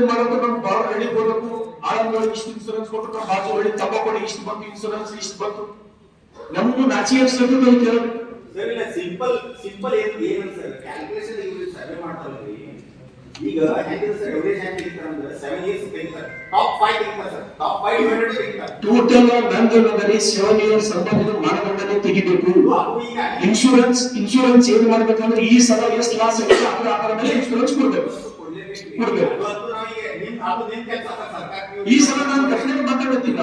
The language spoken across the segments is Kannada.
ಏನ್ ಮಾಡೋದು ನಾವು ಬಹಳ ಹೇಳಿಕೊಡಬೇಕು. ಆಳಂದೊಳಗೆ ಇಷ್ಟು ಇನ್ಸೂರೆನ್ಸ್ ಕೊಟ್ಟು ನಾವು ಬಾಜು ಹೊಳಿ ತಗೊಂಡು ಇಷ್ಟು ಬಂತು ಇನ್ಸೂರೆನ್ಸ್ ಇಷ್ಟು ಬಂತು. ನಮ್ದು ನಾಚಿಕೆ ಅನ್ಸುತ್ತೆ ಕೇಳೋದು. ಸರ್ ಇಲ್ಲ ಸಿಂಪಲ್ ಏನು ಸರ್ ಕ್ಯಾಲ್ಕುಲೇಷನ್ ಇವ್ರು ಸರ್ವೆ ಮಾಡ್ತಾರಲ್ರಿ. ಈಗ ಹೆಂಗಿದೆ ಸರ್ ಎವರೇಜ್ ಹೆಂಗೆ ಇರ್ತಾರಂದ್ರೆ 7 ಇಯರ್ಸ್ ತೆಗಿತಾರೆ, ಟಾಪ್ 5 ತೆಗಿತಾರೆ ಸರ್, ಟಾಪ್ 5 ಡಿವೈಡೆಡ್ ತೆಗಿತಾರೆ. ಟೋಟಲ್ ನಂದನದಲ್ಲಿ 7 ಇಯರ್ಸ್ ಸಂಬಂಧಿತ ಮಾನದಂಡನೆ ತೆಗಿಬೇಕು. ಇನ್ಶೂರೆನ್ಸ್ ಏನು ಮಾಡಬೇಕಂದ್ರೆ ಈ ಸಲ ಎಷ್ಟು ಲಾಸ್ ಆಗುತ್ತೆ ಅದರ ಆಧಾರದ ಮೇಲೆ ಇನ್ಶೂರೆನ್ಸ್ ಕೊಡಬೇಕು. ಈ ಸಲ ನಾನು ಡೆಫಿನೆಟ್ ಮಾತಾಡ್ತೀನಿ.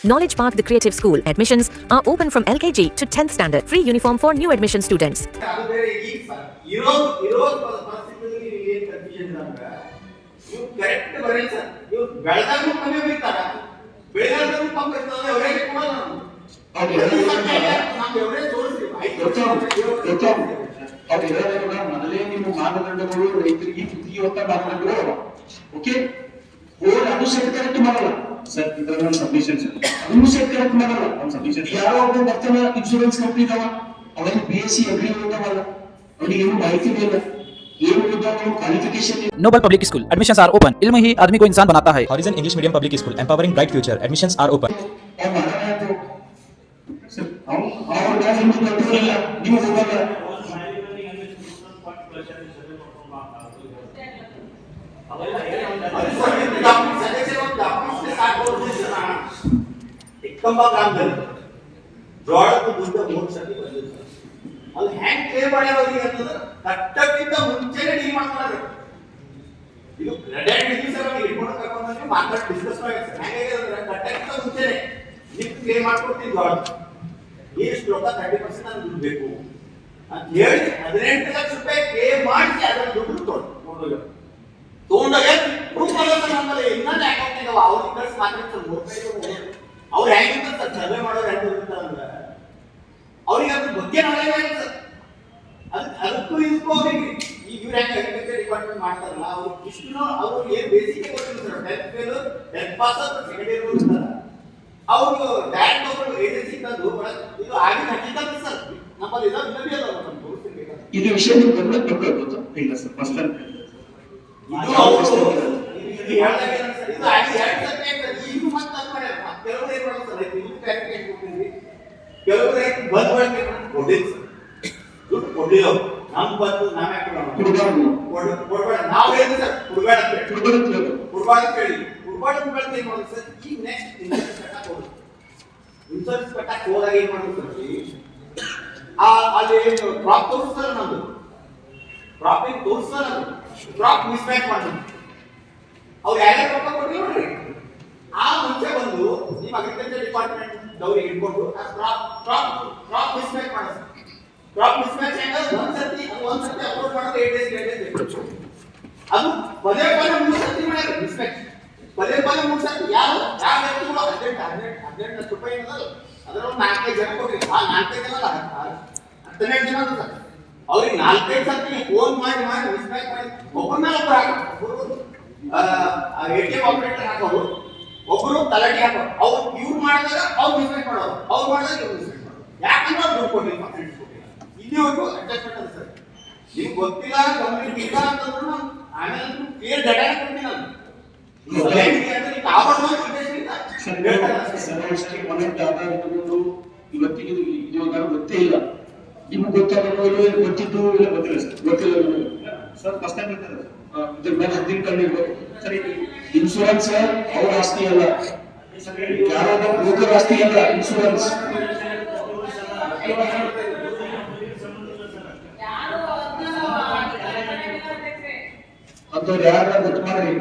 Knowledge Park The Creative School admissions are open from LKG to 10th standard. Free uniform for new admission students. Correct ಬರೀ ಸರ್. ನೀವು ಬೆಳಗಾವಿ ಕಮ್ಮಿ ಬೀಳ್ತಾರ, ಬೆಳಗಾವಿ ಕಮ್ಮಿ ಬೀಳ್ತಾರ, ಎವರೇಜ್ ಕೊಡಲ್ಲ ನಾವು. ನಾವು ಎವರೇಜ್ ತೋರಿಸ್ತೀವಿ. ಮೊದಲೇ ನಿಮ್ಮ ಮಾನದಂಡಗಳು ರೈತರಿಗೆ ಬುದ್ಧಿವಂತ ಮಾನದಂಡಗಳು. ಓಕೆ, ಅದು ಸೆಟ್ ಕರೆಕ್ಟ್ ಮಾಡಲ್ಲ ಸರ್. ಇದರ ಸಬ್ಮಿಷನ್ ಸರ್, ಅದನ್ನು ಸೆಟ್ ಕರೆಕ್ಟ್ ಮಾಡಲ್ಲ. ಸಬ್ಮಿಷನ್ ಯಾರೋ ಒಬ್ಬ ಬರ್ತಾನ ಇನ್ಶೂರೆನ್ಸ್ ಕಂಪ್ನಿ ಇದಾವ, ಅವನಿಗೆ BSc ಅಗ್ರಿ ಓದವಲ್ಲ, ಅವನಿಗೆ ಏನು ಮಾಹಿತಿ ಇಲ್ಲ, ಏನು ಓದೋ qualification. Noble Public School admissions are open. इल्म ही आदमी को इंसान बनाता है. Horizon English Medium Public School, empowering bright future. Admissions are open. ಅದು ಹ್ಯಾಂಗ್ ಕ್ಲೇಮ್ ಮಾಡ್ಯಾರೋರಿಗೆ ಅಂತಂದ್ರೆ ಕಟ್ಟಕ್ಕಿಂತ ಮುಂಚೆನೆ ಡೀಲ್ ಮಾಡ್ತಾರೆ. ಇದು ರೆಡ್ ಡಿಸೀಸ್ ಅನ್ನು ರಿಪೋರ್ಟ್ ಕರ್ಕೊಂಡ್ಬಂದು ಮಾತಾಡಿ ಡಿಸ್ಕಸ್ ಮಾಡಿದ್ರೆ ಹ್ಯಾಂಗೆ ಅಂದ್ರೆ ಕಟ್ಟಕ್ಕಿಂತ ಮುಂಚೆನೆ ನೀವು ಕ್ಲೇಮ್ ಮಾಡ್ಕೊಡ್ತೀವಿ ಗಾಡ್ ಎಷ್ಟು ರೊಕ್ಕ 30% ನಾನು ದುಡ್ಡು ಬೇಕು ಅಂತ ಹೇಳಿ 18 ಲಕ್ಷ ರೂಪಾಯಿ ಕ್ಲೇಮ್ ಮಾಡಿ ಅದರ ದುಡ್ಡು ತಗೊಂಡೋಗ ಪ್ರೂಫ್ ಮಾಡೋದು ನಮ್ಮಲ್ಲಿ ಇನ್ನೊಂದು ಅಕೌಂಟ್ ಇದಾವ ಅವ್ರಿಗೆ ಕಳ್ಸಿ ಮಾತಾಡ್ತಾರೆ. ಅವ್ರು ಹೆಂಗಿರ್ತಾರೆ ಸರ್ವೆ ಮಾಡೋರು ಹೆಂಗೆ ಇರ್ತಾರಂದ್ರೆ ಅವ್ರಿಗೆ ಅದ್ರ ಬಗ್ಗೆ ನಾಲೆಜ್ ಆಗಿರ್ತದೆ. ಅದಕ್ಕೂ ಇದಕ್ಕೂ ಅವ್ರಿಗೆ ಈಗ ಇವ್ರು ಹೆಂಗೆ ಅಗ್ರಿಕಲ್ಚರ್ ಡಿಪಾರ್ಟ್ಮೆಂಟ್ ಮಾಡ್ತಾರಲ್ಲ ಅವ್ರು ಇಷ್ಟು ಅವ್ರು ಏನು ಬೇಸಿಕ್ ಗೊತ್ತಿರ್ತಾರೆ. 10th ಫೇಲ್ 10th ಪಾಸ್ ಆದ್ರೆ ಸೆಕೆಂಡ್ ಇಯರ್ ಓದಿರ್ತಾರೆ. ಅವರು ಡೈರೆಕ್ಟ್ ಅವರು ಏಜೆನ್ಸಿ ತಂದು ಇದು ಆಗಿನ ಹಕ್ಕಿಕಲ್ ಸರ್ ನಮ್ಮಲ್ಲಿ ಇದನ್ನು ಇನ್ನೂ ಅಲ್ಲ ನಮ್ಮ ತೋರಿಸ್ತಿರ್ಬೇಕು. ಇದು ವಿಷಯ ನೀವು ಗಮನಕ್ಕೆ ತಗೊಳ್ಬೋದು. ಇಲ್ಲ ಸರ್, ಫಸ್ಟ್ ಇದು ಅವರು ಇದು ಹೇಳಿದಾಗ ಏನು ಸರ್, ಇದು ಆಗಿ 2 ಸಬ್ಜೆಕ್ಟ್ ಇದು ಮತ್ತೆ ಅದು ಮಾಡ್ಯಾರ. ಕೆಲವರು ಏನು ಮಾಡ್ತಾರೆ ಸರ್, ಇದು ಕ್ಲಾರಿಫಿಕೇಶನ್ ಕೊಡ್ತೀವಿ. ಕೆಲವರು ರೈತ ಬಂದ್ ಬಳಕೆ ಕೊಡ್ಲಿಲ್ಲ ಸರ್, ದುಡ್ಡು ಕೊಡ್ಲಿಲ್ಲ. ನಮ್ ಬಂದು ನಾವೇ ಕೊಡ್ಬೇಡ ನಾವು ಹೇಳಿದ್ವಿ ಸರ್, ಕೊಡ್ಬೇಡ ಅಂತ ಹೇಳಿ ಕೊಡ್ಬಾರ್ದು ಅಂತ ಹೇಳಿ ಕೊಡ್ಬಾರ್ದು ಏನ್ ಮಾಡೋದು ಸರ್. ಈಗ ನೆಕ್ಸ್ಟ್ ಇನ್ಸೂರೆನ್ಸ್ ಕಟ್ಟಕ್ಕೆ ಹೋಗುದು. ಇನ್ಸೂರೆನ್ಸ್ ಕಟ್ಟಕ್ಕೆ ಹೋದಾಗ ಏನ್ ಮಾಡೋದು ಸರ್, ಅಲ್ಲಿ ಕ್ರಾಪ್ ತೋರಿಸ್ತಾರೆ, ನಮ್ದು ಕ್ರಾಪಿಂಗ್ ತೋರಿಸ್ತಾರೆ, ಕ್ರಾಪ್ ಮಿಸ್ಮ್ಯಾಚ್ ಮಾಡೋದು. ಅವ್ರು ಯಾರ್ಯಾರು ರೊಕ್ಕ ಕೊಡ್ಲಿ ನೋಡ್ರಿ, ಆ ಮುಂಚೆ ಬಂದು ನಿಮ್ಮ ಅಗ್ರಿಕಲ್ಚರ್ ಡಿಪಾರ್ಟ್ಮೆಂಟ್ ದವ್ರಿಗೆ ಇಟ್ಕೊಂಡು ಕ್ರಾಪ್ ಮಿಸ್ಮ್ಯಾಚ್ ಮಾಡೋದು. ಕ್ರಾಪ್ ಮಿಸ್ಮ್ಯಾಚ್ ಹೆಂಗ ಒಂದ್ಸತಿ ಅಪ್ಲೋಡ್ ಮಾಡೋದು 8 days ಬೇಕು. ಅದು ಪದೇ 3 ಸರ್ತಿ ಮಾಡ್ಯಾರ ಮಿಸ್ಮ್ಯಾಚ್. ಪದೇ 3 ಸರ್ತಿ ಯಾವ ವ್ಯಕ್ತಿಗಳು 18 ಲಕ್ಷ ರೂಪಾಯಿ ಏನದಲ್ಲ ಅದರಲ್ಲಿ 4-5 ಜನ ಕೊಡ್ರಿ. ಆ 4-5 ಜನ ಅಲ್ಲ 18 ಜನ ಅದ ಸರ್. ಅವ್ರಿಗೆ 4-5 ಸರ್ತಿ ಫೋನ್ ಮಾಡಿ ಮಿಸ್ಮ್ಯಾಚ್ ಮಾಡಿ ಒಬ್ಬರನ್ನ ಒಬ್ಬರು ATM ಆಪರೇಟರ್ ಹಾಕೋರು, ಒಬ್ಬರು ತಲಾಟಿ ಹಾಕೋರು. ಅವ್ರು ಇವ್ರು ಮಾಡಿದಾಗ ಅವ್ರು ಮಿಸ್ಮ್ಯಾಚ್ ಮಾಡೋರು, ಅವ್ರು ಮಾಡಿದಾಗ ಇವ್ರು ಮಿಸ್ಮ್ಯಾಚ್ ಮಾಡೋರು. ಯಾಕಂದ್ರೆ ಅವ್ರು ದುಡ್ಡು ಕೊಡ್ಲಿಲ್ಲ, ಇಲ್ಲಿವರೆಗೂ ಅಡ್ಜಸ್ಟ್ಮೆಂಟ್ ಅದ ಸರ್. ನಿಮ್ಗೆ ಗೊತ್ತಿಲ್ಲ ಗಮನಿಸಿ ಇಲ್ಲ ಅಂತಂದ್ರೆ ನಾನು ಆಮೇಲೆ ಕ್ಲಿಯರ್ ಡೇಟಾ ಕೊಡ್ತೀನಿ. ನಾನು ಇವತ್ತಿಗೆ ಇದು ಗೊತ್ತೇ ಇಲ್ಲ. ನಿಮ್ಗೆ ಗೊತ್ತಾಗೋ ಗೊತ್ತಿದ್ದು ಇಲ್ಲ ಗೊತ್ತಿಲ್ಲ ಸರ್, ಗೊತ್ತಿಲ್ಲ ಸರ್. ಫಸ್ಟ್ ಟೈಮ್ ಇರ್ತಾರೆ ಇದ್ರ ಮೇಲೆ ಹದ್ದಿನ ಕಂಡಿರ್ಬೇಕು ಸರಿ. ಇನ್ಶೂರೆನ್ಸ್ ಅವ್ರ ಆಸ್ತಿ ಅಲ್ಲ, ಯಾರಾದ್ರೂ ಬ್ರೋಕರ್ ಆಸ್ತಿ ಅಲ್ಲ ಇನ್ಶೂರೆನ್ಸ್. ಅಂತವ್ರು ಯಾರನ್ನ ಗೊತ್ತು ಮಾಡ್ರಿ.